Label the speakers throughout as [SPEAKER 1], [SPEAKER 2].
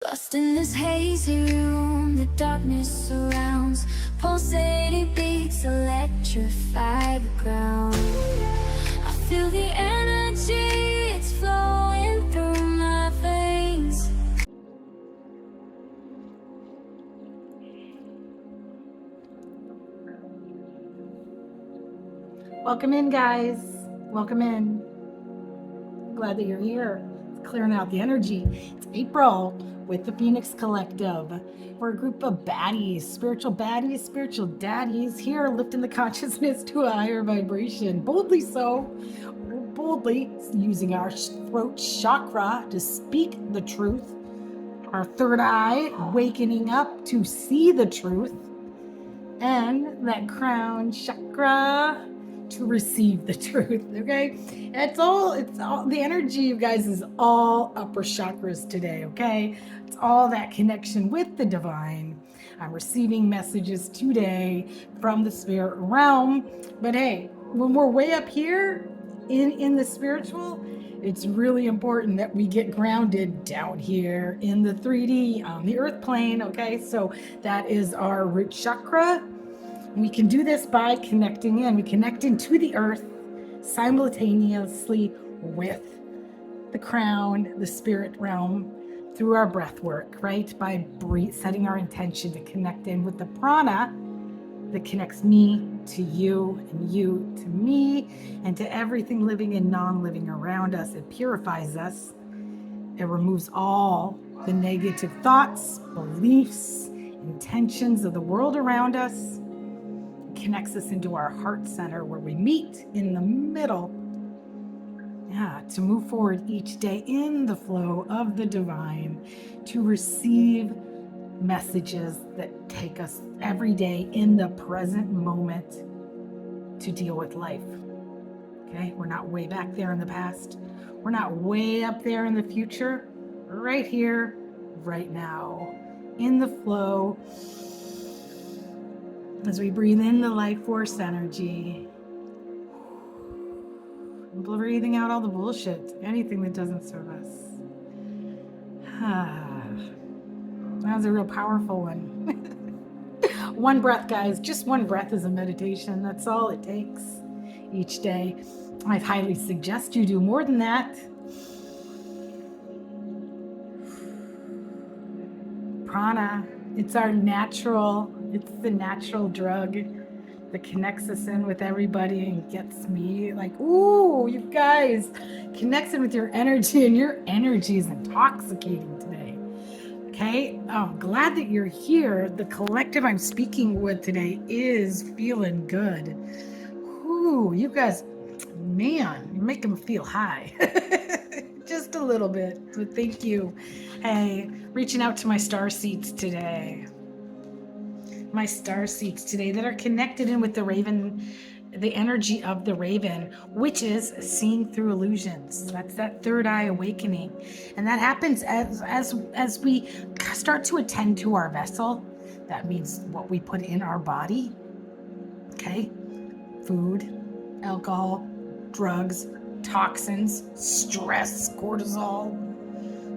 [SPEAKER 1] Lost in this hazy room, the darkness surrounds. Pulsating beats electrify the ground. I feel the energy, it's flowing through my veins.
[SPEAKER 2] Welcome in, guys. Welcome in. Glad that you're here. It's clearing out the energy. It's April with the Phoenix Collective. We're a group of baddies, spiritual daddies here, lifting the consciousness to a higher vibration. Boldly so, boldly using our throat chakra to speak the truth. Our third eye wakening up to see the truth. And that crown chakra to receive the truth. Okay, it's all the energy, you guys, is all upper chakras today. Okay, it's all that connection with the divine. I'm receiving messages today from the spirit realm, but hey, when we're way up here in the spiritual, it's really important that we get grounded down here in the 3D on the earth plane. Okay, so that is our root chakra. We can do this by connecting in. We connect into the earth simultaneously with the crown, the spirit realm, through our breath work, right? By setting our intention to connect in with the prana that connects me to you and you to me and to everything living and non-living around us. It purifies us. It removes all the negative thoughts, beliefs, intentions of the world around us. Connects us into our heart center where we meet in the middle. Yeah, to move forward each day in the flow of the divine, to receive messages that take us every day in the present moment to deal with life. Okay, we're not way back there in the past. We're not way up there in the future. We're right here, right now, in the flow. As we breathe in the life force energy, breathing out all the bullshit, anything that doesn't serve us. That was a real powerful one. One breath, guys. Just one breath is a meditation. That's all it takes each day. I highly suggest you do more than that. Prana, it's the natural drug that connects us in with everybody and gets me like, ooh, you guys, connects in with your energy, and your energy is intoxicating today. Okay, I'm glad that you're here. The collective I'm speaking with today is feeling good. Ooh, you guys, man, you make them feel high. Just a little bit, so thank you. Hey, reaching out to my star seeds today. My star seeds today that are connected in with the raven, the energy of the raven, which is seeing through illusions. That's that third eye awakening. And that happens as we start to attend to our vessel. That means what we put in our body. Okay? Food, alcohol, drugs, toxins, stress, cortisol.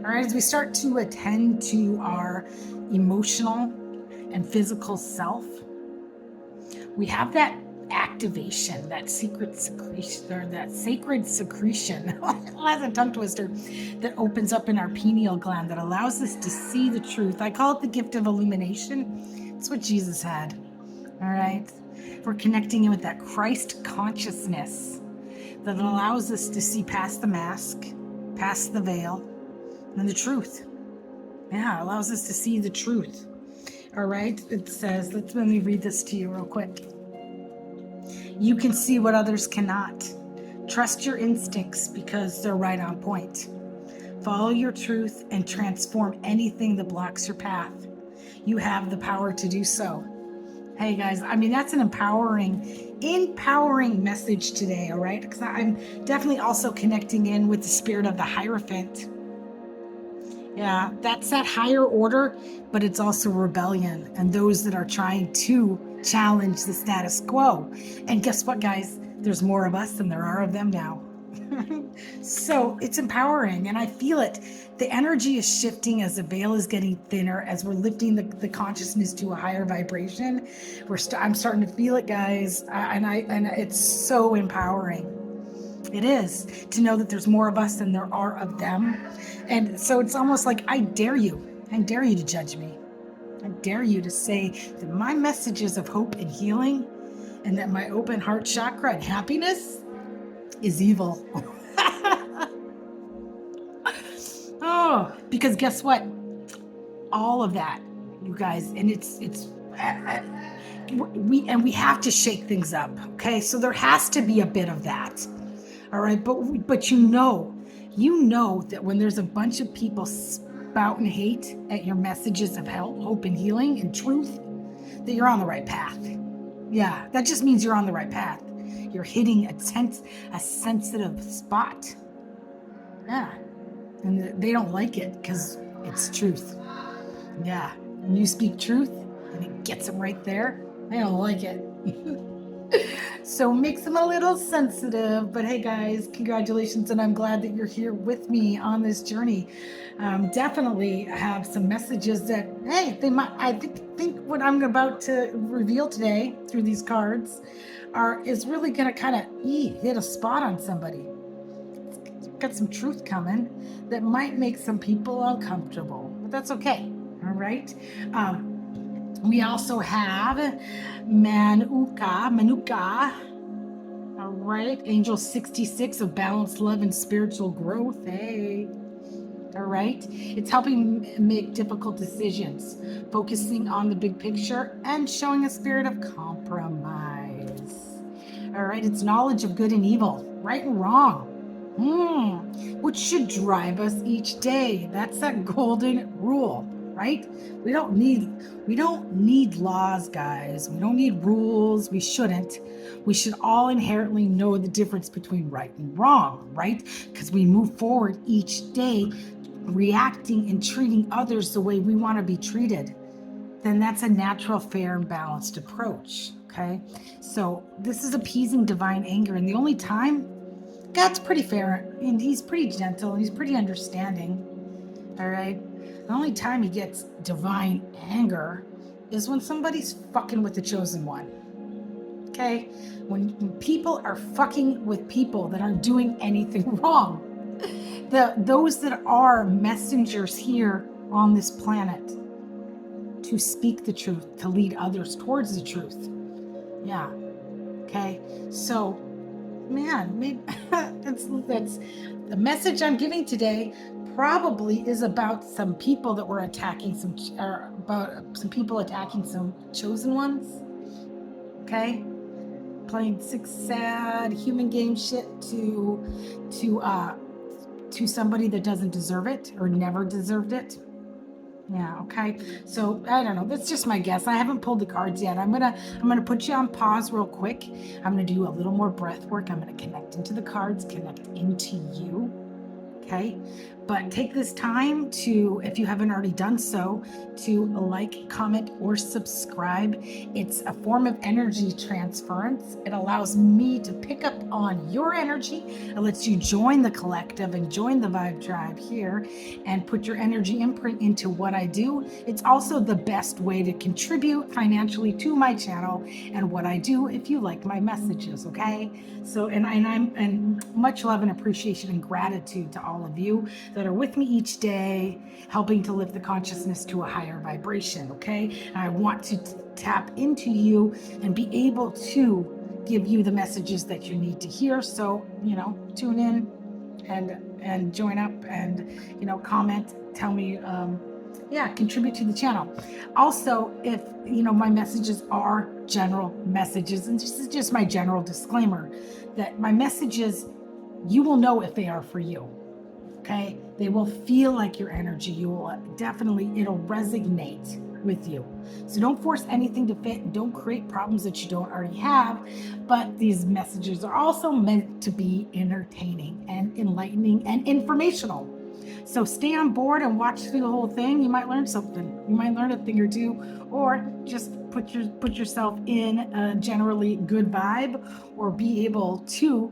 [SPEAKER 2] All right, as we start to attend to our emotional and physical self, we have that activation, that secret secretion, or that sacred secretion, that's a tongue twister, that opens up in our pineal gland that allows us to see the truth. I call it the gift of illumination. It's what Jesus had. All right, we're connecting in with that Christ consciousness that allows us to see past the mask, past the veil, and the truth. Yeah, it allows us to see the truth. All right, it says, let me read this to you real quick. You can see what others cannot. Trust your instincts because they're right on point. Follow your truth and transform anything that blocks your path. You have the power to do so. Hey guys, I mean, that's an empowering message today, all right? Because I'm definitely also connecting in with the spirit of the Hierophant. Yeah, that's that higher order, but it's also rebellion and those that are trying to challenge the status quo. And guess what, guys? There's more of us than there are of them now. So it's empowering, and I feel it. The energy is shifting as the veil is getting thinner, as we're lifting the consciousness to a higher vibration. I'm starting to feel it, guys, and it's so empowering. It is, to know that there's more of us than there are of them. And so it's almost like, I dare you to judge me. I dare you to say that my messages of hope and healing, and that my open heart chakra and happiness is evil. Oh, because guess what? All of that, you guys, and we have to shake things up. Okay, so there has to be a bit of that. All right, but you know that when there's a bunch of people spouting hate at your messages of help, hope, and healing and truth, that you're on the right path. Yeah, that just means you're on the right path. You're hitting a sensitive spot. Yeah, and they don't like it because it's truth. Yeah, when you speak truth and it gets them right there, they don't like it. So makes them a little sensitive. But hey, guys, congratulations, and I'm glad that you're here with me on this journey. Definitely have some messages that, hey, I think what I'm about to reveal today through these cards is really going to kind of hit a spot on somebody. It's got some truth coming that might make some people uncomfortable, but that's okay. All right. We also have Manuka. All right. Angel 66 of balance, love, and spiritual growth. Hey. All right. It's helping make difficult decisions, focusing on the big picture, and showing a spirit of compromise. All right. It's knowledge of good and evil, right and wrong, which should drive us each day. That's that golden rule, right? We don't need laws, guys. We don't need rules. We shouldn't. We should all inherently know the difference between right and wrong, right? Because we move forward each day reacting and treating others the way we want to be treated. Then that's a natural, fair, and balanced approach, okay? So this is appeasing divine anger, and the only time God's pretty fair, and he's pretty gentle, and he's pretty understanding, all right? The only time he gets divine anger is when somebody's fucking with the chosen one, okay? When people are fucking with people that aren't doing anything wrong. Those that are messengers here on this planet to speak the truth, to lead others towards the truth. Yeah, okay? So, man, maybe that's the message I'm giving today probably is about some people that were attacking some chosen ones, okay? Playing sick, sad human game shit to somebody that doesn't deserve it or never deserved it. Yeah, okay. So I don't know. That's just my guess. I haven't pulled the cards yet. I'm gonna put you on pause real quick. I'm gonna do a little more breath work. I'm gonna connect into the cards, connect into you. Okay. But take this time to, if you haven't already done so, to like, comment, or subscribe. It's a form of energy transference. It allows me to pick up on your energy. It lets you join the collective and join the vibe tribe here and put your energy imprint into what I do. It's also the best way to contribute financially to my channel and what I do if you like my messages, okay? So, and much love and appreciation and gratitude to all of you that are with me each day, helping to lift the consciousness to a higher vibration, okay? And I want to tap into you and be able to give you the messages that you need to hear. So, tune in and join up and, comment, tell me, contribute to the channel. Also, if, my messages are general messages, and this is just my general disclaimer, that my messages, you will know if they are for you. Okay, they will feel like your energy. It'll resonate with you. So don't force anything to fit, and don't create problems that you don't already have. But these messages are also meant to be entertaining and enlightening and informational. So stay on board and watch through the whole thing. You might learn something. You might learn a thing or two, or just put yourself in a generally good vibe, or be able to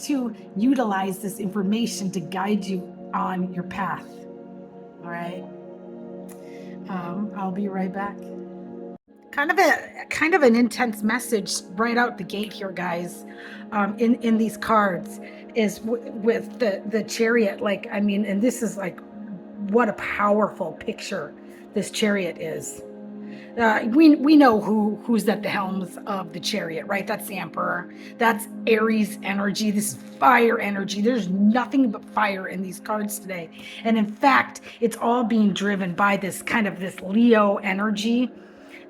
[SPEAKER 2] to utilize this information to guide you on your path. All right. I'll be right back. Kind of an intense message right out the gate here, guys. In these cards is with the Chariot. Like, I mean, and this is like, what a powerful picture this Chariot is. We know who's at the helms of the Chariot, right? That's the Emperor. That's Aries energy. This is fire energy. There's nothing but fire in these cards today. And in fact, it's all being driven by this kind of this Leo energy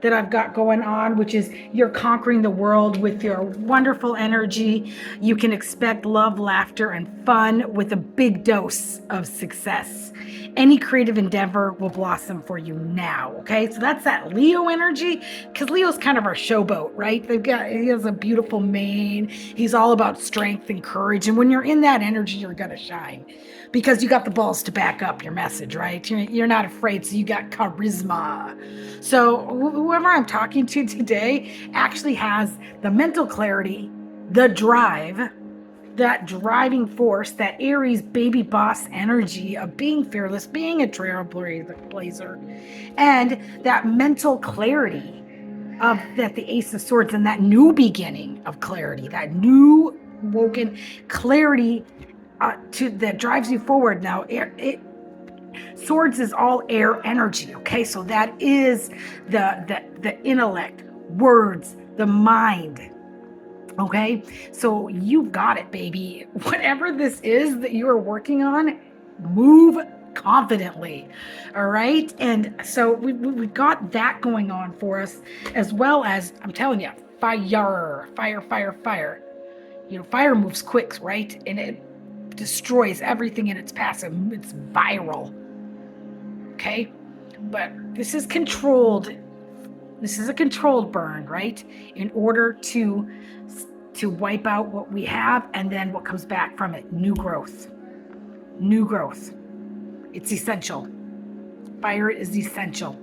[SPEAKER 2] that I've got going on, which is you're conquering the world with your wonderful energy. You can expect love, laughter, and fun with a big dose of success. Any creative endeavor will blossom for you now, okay? So that's that Leo energy, because Leo's kind of our showboat, right? He has a beautiful mane. He's all about strength and courage. And when you're in that energy, you're gonna shine because you got the balls to back up your message, right? You're not afraid, so you got charisma. So whoever I'm talking to today actually has the mental clarity, the drive, that driving force, that Aries baby boss energy of being fearless, being a trailblazer, and that mental clarity of that the Ace of Swords and that new beginning of clarity, that new woken clarity that drives you forward. Now, Swords is all air energy, okay? So that is the intellect, words, the mind. Okay, so you've got it, baby. Whatever this is that you are working on, move confidently. All right, and so we've got that going on for us, as well as, I'm telling you, fire. You know, fire moves quick, right? And it destroys everything in its path. It's viral. Okay, but this is controlled. This is a controlled burn, right? In order to wipe out what we have, and then what comes back from it, new growth. It's essential. Fire is essential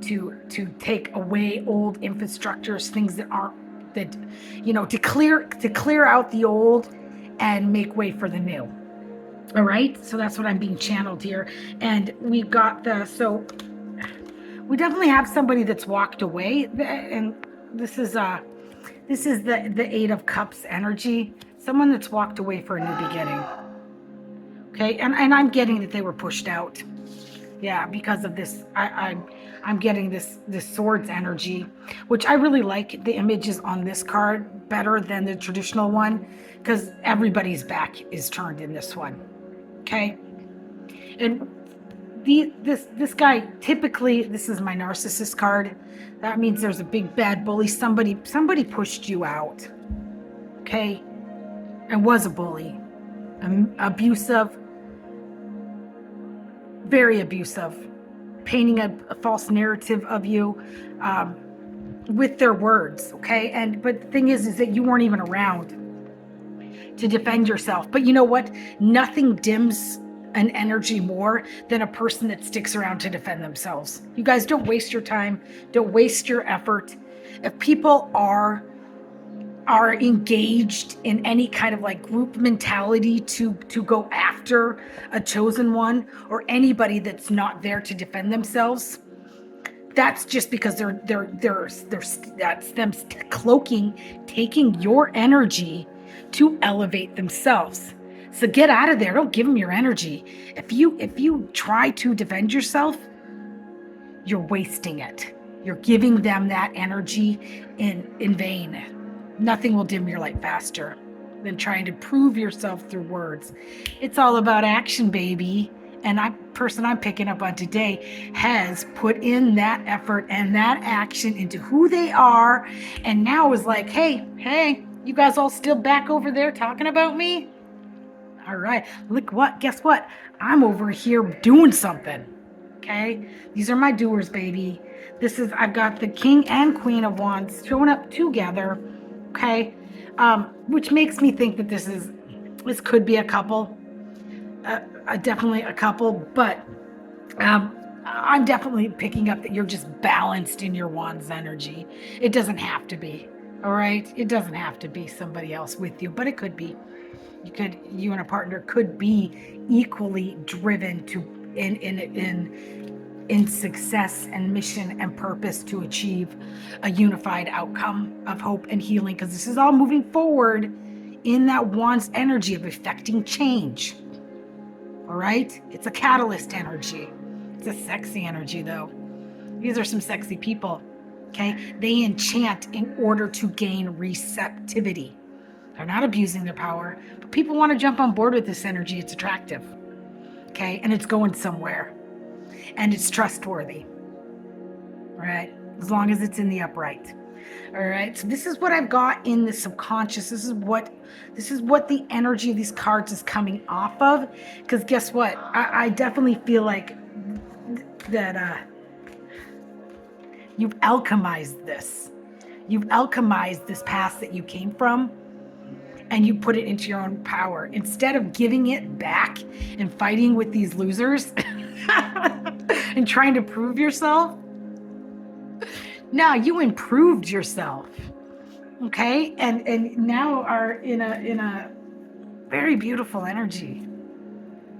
[SPEAKER 2] to take away old infrastructures, things that aren't, that, you know, to clear out the old and make way for the new. All right, so that's what I'm being channeled here. And we've got so we definitely have somebody that's walked away, and this is the Eight of Cups energy. Someone that's walked away for a new beginning. Okay, and I'm getting that they were pushed out. Yeah, because of this, I'm getting this Swords energy, which I really like the images on this card better than the traditional one, because everybody's back is turned in this one. Okay, and this guy, typically, this is my narcissist card. That means there's a big bad bully. Somebody pushed you out, okay, and was a bully, abusive, very abusive, painting a false narrative of you with their words, okay. But the thing is that you weren't even around to defend yourself. But you know what? Nothing dims an energy more than a person that sticks around to defend themselves. You guys, don't waste your time. Don't waste your effort. If people are engaged in any kind of like group mentality to go after a chosen one or anybody that's not there to defend themselves, that's just because that's them cloaking, taking your energy to elevate themselves. So get out of there. Don't give them your energy. If you try to defend yourself, you're wasting it. You're giving them that energy in vain. Nothing will dim your light faster than trying to prove yourself through words. It's all about action, baby. And person I'm picking up on today has put in that effort and that action into who they are, and now is like, hey, you guys all still back over there talking about me? All right, look what, guess what? I'm over here doing something, okay? These are my doers, baby. I've got the King and Queen of Wands showing up together, okay? Which makes me think that this could be a couple, definitely a couple, but I'm definitely picking up that you're just balanced in your Wands energy. It doesn't have to be, all right? It doesn't have to be somebody else with you, but it could be. You and a partner could be equally driven to in success and mission and purpose to achieve a unified outcome of hope and healing, because this is all moving forward in that Wands energy of effecting change. All right? It's a catalyst energy. It's a sexy energy, though. These are some sexy people, okay? They enchant in order to gain receptivity. They're not abusing their power, but people want to jump on board with this energy. It's attractive, okay? And it's going somewhere. And it's trustworthy, all right? As long as it's in the upright. All right, so this is what I've got in the subconscious. This is what the energy of these cards is coming off of. Because guess what? I definitely feel like that you've alchemized this. You've alchemized this past that you came from, and you put it into your own power. Instead of giving it back and fighting with these losers and trying to prove yourself, now you improved yourself, okay? And now are in a very beautiful energy.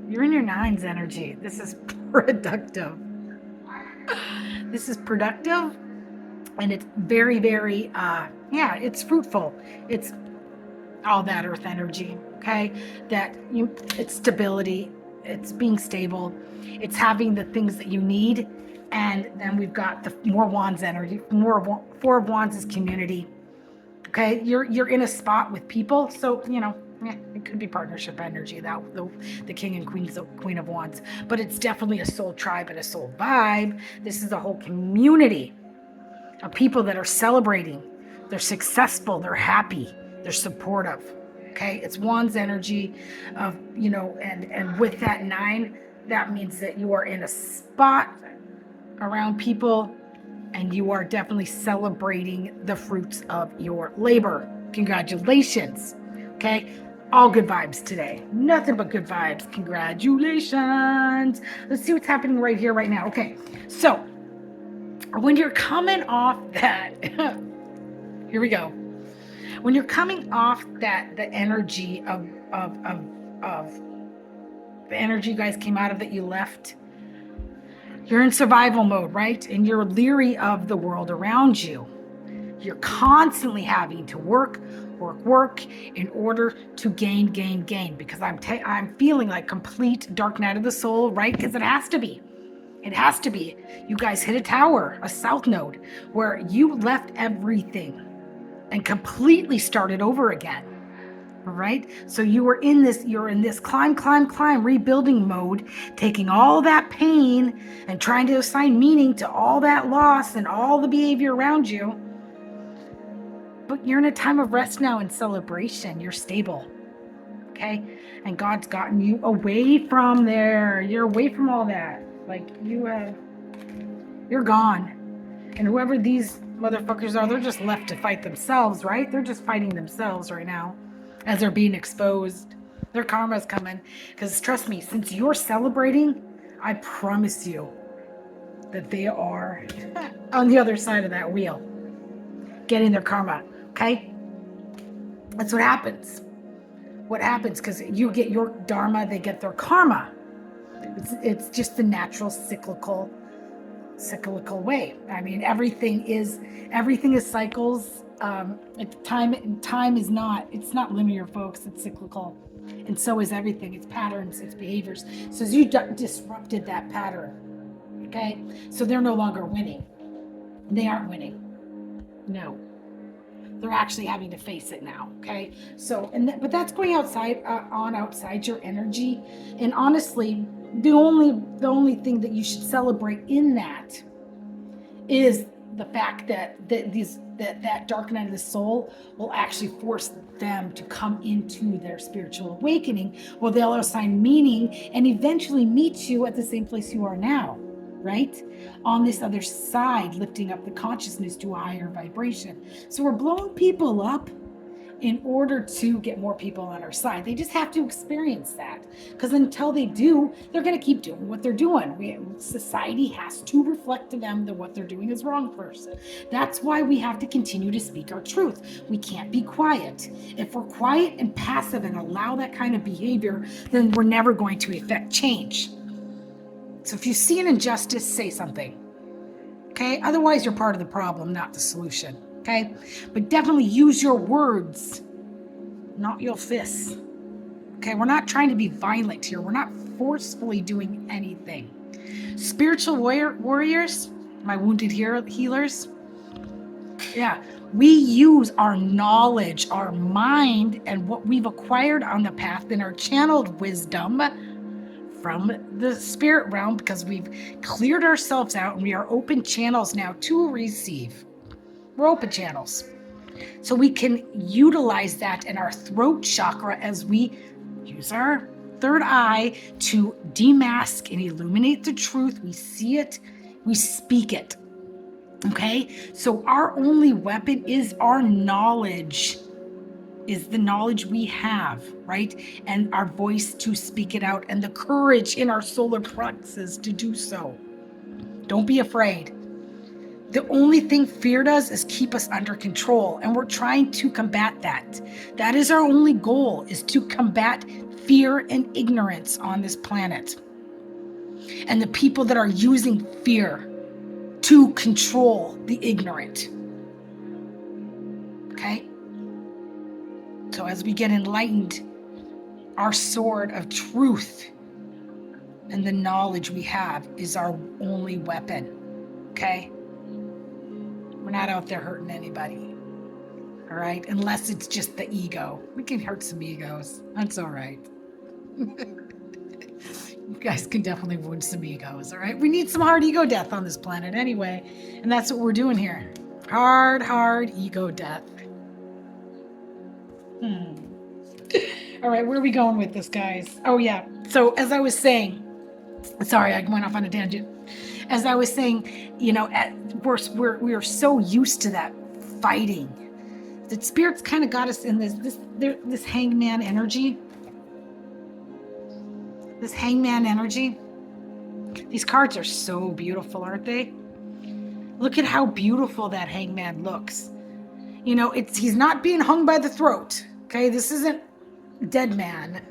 [SPEAKER 2] You're in your nines energy. This is productive. This is productive, and it's very, very, it's fruitful. It's all that earth energy, okay? It's stability. It's being stable. It's having the things that you need. And then we've got the more Wands energy. Four of Wands is community. Okay, you're in a spot with people, so it could be partnership energy. That the King and Queen of Wands, but it's definitely a soul tribe and a soul vibe. This is a whole community of people that are celebrating. They're successful. They're happy. They're supportive. Okay, it's Wands energy of and with that 9, that means that you are in a spot around people, and you are definitely celebrating the fruits of your labor. Congratulations. Okay, all good vibes today. Nothing but good vibes. Congratulations. Let's see what's happening right here, right now. Okay, so when you're coming off that, here we go. When you're coming off that, the energy of the energy you guys came out of that you left, you're in survival mode, right? And you're leery of the world around you. You're constantly having to work in order to gain, because I'm feeling like complete dark night of the soul, right? Because it has to be. It has to be. You guys hit a tower, a south node, where you left everything and completely started over again. All right. So you're in this climb, rebuilding mode, taking all that pain and trying to assign meaning to all that loss and all the behavior around you. But you're in a time of rest now and celebration. You're stable. Okay. And God's gotten you away from there. You're away from all that. Like you're gone. And whoever these motherfuckers are, they're just left to fight themselves, right? They're just fighting themselves right now. As they're being exposed, their karma's coming. Because trust me, since you're celebrating, I promise you that they are on the other side of that wheel, getting their karma, okay? That's what happens. What happens, because you get your dharma, they get their karma. It's just the natural cyclical way. I mean, everything is cycles. Time is not, it's not linear, folks. It's cyclical, and so is everything. It's patterns, it's behaviors. So as you disrupted that pattern, okay, so they're no longer winning. They aren't winning. No, they're actually having to face it now. Okay, so but that's going outside your energy. And honestly, the only thing that you should celebrate in that is the fact that that dark night of the soul will actually force them to come into their spiritual awakening, where they'll assign meaning and eventually meet you at the same place you are now, right? On this other side, lifting up the consciousness to a higher vibration. So we're blowing people up in order to get more people on our side. They just have to experience that, because until they do, they're going to keep doing what they're doing. Society has to reflect to them that what they're doing is wrong first. That's why we have to continue to speak our truth. We can't be quiet. If we're quiet and passive and allow that kind of behavior, then we're never going to effect change. So if you see an injustice, say something. Okay? Otherwise, you're part of the problem, not the solution. Okay? But definitely use your words, not your fists. Okay? We're not trying to be violent here. We're not forcefully doing anything. Spiritual warriors, my wounded healers, yeah, we use our knowledge, our mind, and what we've acquired on the path and our channeled wisdom from the spirit realm, because we've cleared ourselves out and we are open channels now to receive. We're open channels. So we can utilize that in our throat chakra as we use our third eye to demask and illuminate the truth. We see it, we speak it. Okay? So our only weapon is our knowledge, is the knowledge we have, right? And our voice to speak it out, and the courage in our solar plexus to do so. Don't be afraid. The only thing fear does is keep us under control, and we're trying to combat that. That is our only goal, is to combat fear and ignorance on this planet. And the people that are using fear to control the ignorant. Okay? So as we get enlightened, our sword of truth and the knowledge we have is our only weapon. Okay? We're not out there hurting anybody. All right? Unless it's just the ego. We can hurt some egos. That's all right. You guys can definitely wound some egos, all right? We need some hard ego death on this planet anyway. And that's what we're doing here. Hard ego death. All right, where are we going with this, guys? Oh, yeah. So as I was saying, sorry, I went off on a tangent. As I was saying, you know, we're so used to that fighting. The spirits kind of got us in this hangman energy. This hangman energy. These cards are so beautiful, aren't they? Look at how beautiful that hangman looks. You know, he's not being hung by the throat. Okay, this isn't dead man.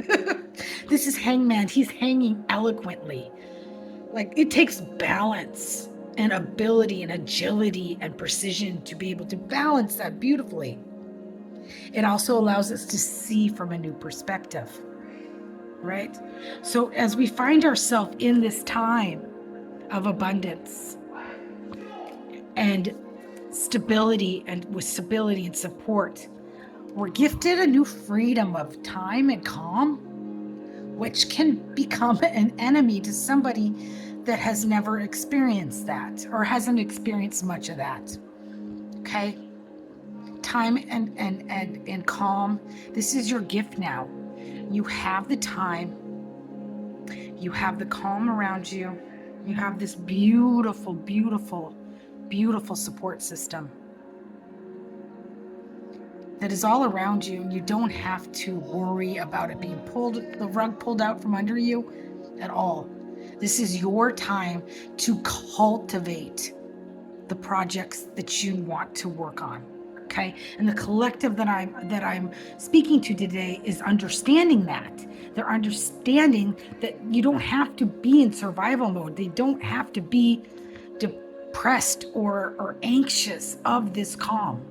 [SPEAKER 2] This is hangman. He's hanging eloquently. Like, it takes balance and ability and agility and precision to be able to balance that beautifully. It also allows us to see from a new perspective, right? So as we find ourselves in this time of abundance and stability, and with stability and support, we're gifted a new freedom of time and calm, which can become an enemy to somebody that has never experienced that or hasn't experienced much of that. Okay? Time and calm. This is your gift now. You have the time. You have the calm around you. You have this beautiful, beautiful, beautiful support system that is all around you, and you don't have to worry about it being the rug pulled out from under you at all. This is your time to cultivate the projects that you want to work on. Okay? And the collective that I'm speaking to today is understanding that. They're understanding that you don't have to be in survival mode. They don't have to be depressed or anxious of this calm.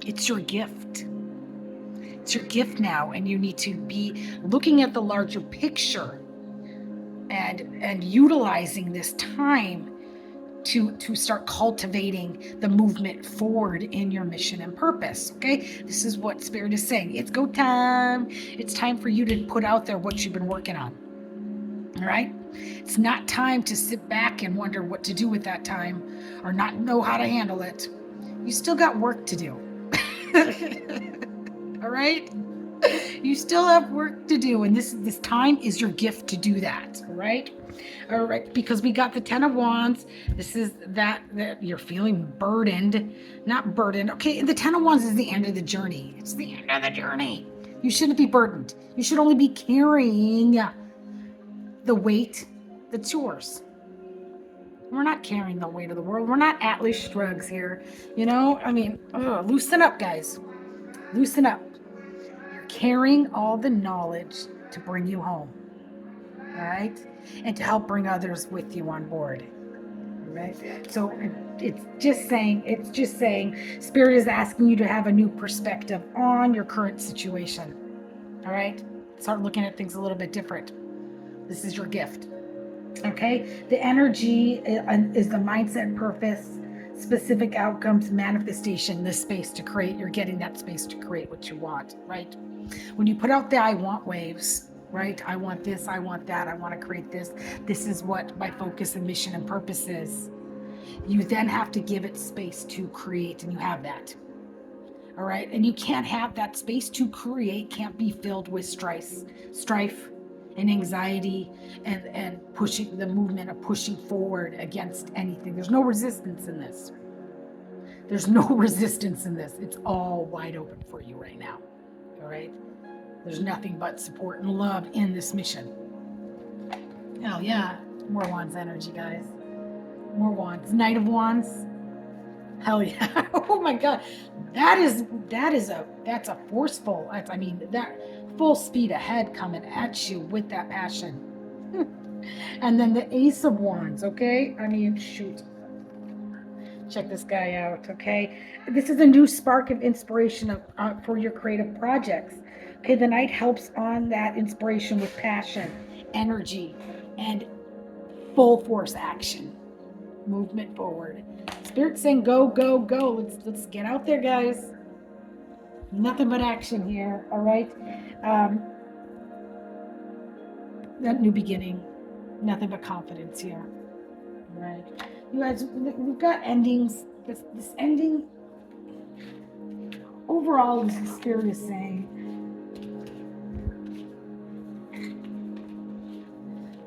[SPEAKER 2] It's your gift. It's your gift now, and you need to be looking at the larger picture and utilizing this time to start cultivating the movement forward in your mission and purpose. Okay, this is what Spirit is saying. It's go time. It's time for you to put out there what you've been working on. All right, it's not time to sit back and wonder what to do with that time or not know how to handle it. You still got work to do. All right, You still have work to do, and this time is your gift to do that, all right? All right, because we got the Ten of Wands. This is that you're feeling burdened, not burdened. Okay, the Ten of Wands is the end of the journey. It's the end of the journey. You shouldn't be burdened. You should only be carrying the weight that's yours. We're not carrying the weight of the world. We're not Atlas Shrugs here. You know, I mean, loosen up, guys. Loosen up. You're carrying all the knowledge to bring you home. All right? And to help bring others with you on board. All right? So it's just saying, Spirit is asking you to have a new perspective on your current situation. All right? Start looking at things a little bit different. This is your gift. Okay? The energy is the mindset, purpose, specific outcomes, manifestation, this space to create. You're getting that space to create what you want, right? When you put out the I want waves, right? I want this, I want that, I want to create this. This is what my focus and mission and purpose is. You then have to give it space to create, and you have that. All right? And you can't have that space to create, can't be filled with strife and anxiety and pushing the movement of pushing forward against anything. There's no resistance in this. There's no resistance in this. It's all wide open for you right now. All right? There's nothing but support and love in this mission. Oh yeah, more Wands energy, guys. More Wands. Knight of Wands. Hell yeah. Oh my God. That's a forceful, I mean, that full speed ahead coming at you with that passion. And then the Ace of Wands, okay? I mean, shoot. Check this guy out, okay? This is a new spark of inspiration for your creative projects. Okay, the Knight helps on that inspiration with passion, energy, and full force action. Movement forward. Spirit saying go, go, go. Let's get out there, guys. Nothing but action here, all right? That new beginning. Nothing but confidence here. All right. You guys, we've got endings. This ending, overall, the Spirit is saying,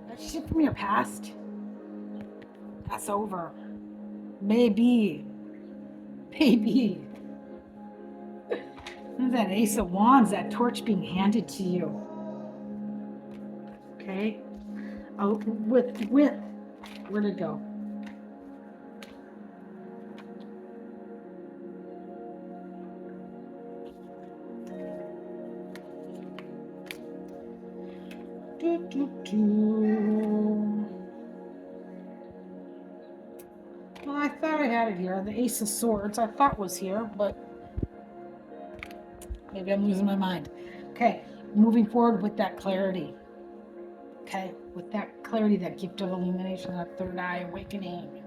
[SPEAKER 2] that shit from your past, that's over. Maybe. That Ace of Wands, that torch being handed to you. Okay? Oh, with, where'd it go? Well, I thought I had it here. The Ace of Swords I thought was here, but maybe I'm losing my mind. Okay, moving forward with that clarity. Okay, with that clarity, that gift of illumination, that third eye awakening.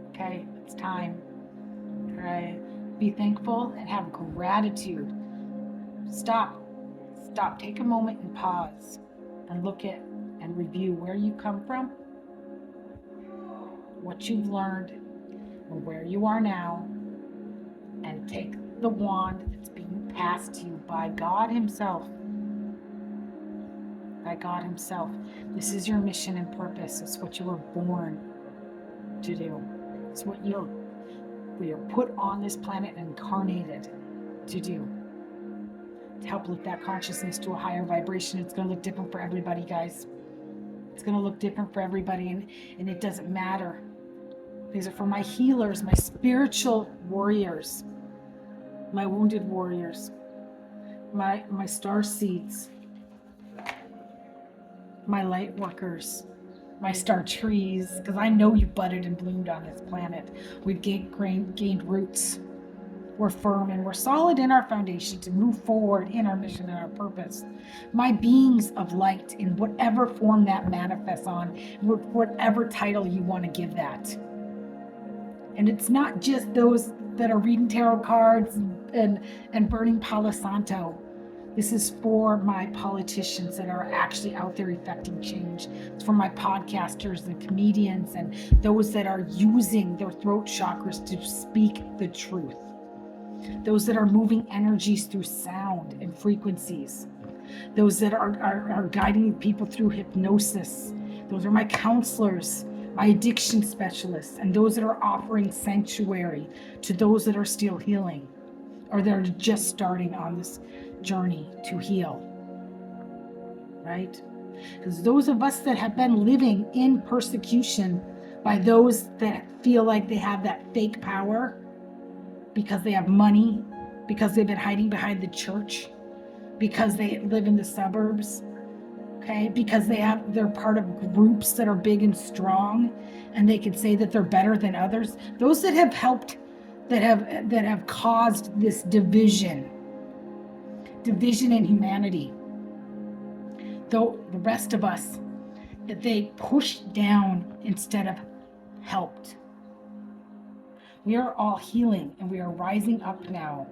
[SPEAKER 2] Okay, it's time. All right, be thankful and have gratitude. Stop, take a moment and pause and look at and review where you come from, what you've learned, and where you are now, and take the wand that's being passed to you by God Himself. By God Himself. This is your mission and purpose. It's what you were born to do. It's what you're put on this planet and incarnated to do. To help lift that consciousness to a higher vibration. It's going to look different for everybody, guys. It's going to look different for everybody, and it doesn't matter. These are for my healers, my spiritual warriors, my wounded warriors, my star seeds, my light workers, my star trees, because I know you budded and bloomed on this planet. We've gained roots. We're firm and we're solid in our foundation to move forward in our mission and our purpose. My beings of light, in whatever form that manifests on, whatever title you want to give that. And it's not just those that are reading tarot cards and burning Palo Santo. This is for my politicians that are actually out there effecting change. It's for my podcasters and comedians and those that are using their throat chakras to speak the truth. those that are moving energies through sound and frequencies, those that are guiding people through hypnosis. Those are my counselors, my addiction specialists, and those that are offering sanctuary to those that are still healing or that are just starting on this journey to heal, right? Because those of us that have been living in persecution by those that feel like they have that fake power because they have money, because they've been hiding behind the church, because they live in the suburbs, okay, because they're part of groups that are big and strong and they can say that they're better than others. Those that have helped, that have caused this division in humanity. Though the rest of us, that they pushed down instead of helped. We are all healing and we are rising up now.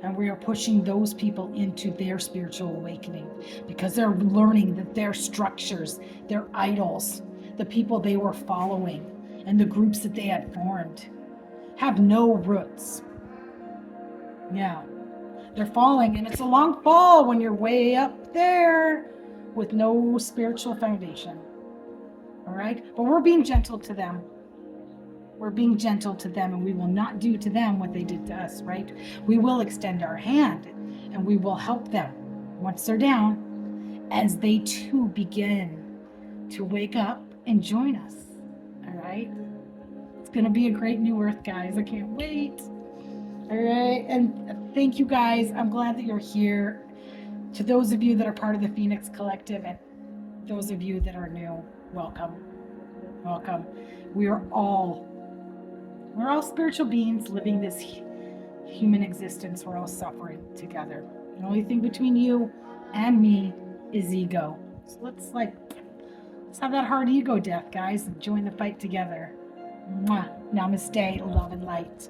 [SPEAKER 2] And we are pushing those people into their spiritual awakening because they're learning that their structures, their idols, the people they were following, and the groups that they had formed have no roots. Yeah. They're falling, and it's a long fall when you're way up there with no spiritual foundation. All right? But we're being gentle to them. We're being gentle to them, and we will not do to them what they did to us, right? We will extend our hand, and we will help them once they're down as they too begin to wake up and join us. All right? It's going to be a great new earth, guys. I can't wait. All right, and thank you guys. I'm glad that you're here. To those of you that are part of the Phoenix Collective and those of you that are new, welcome. Welcome. We're all spiritual beings living this human existence. We're all suffering together. The only thing between you and me is ego. So let's have that hard ego death, guys, and join the fight together. Mwah. Namaste, love and light.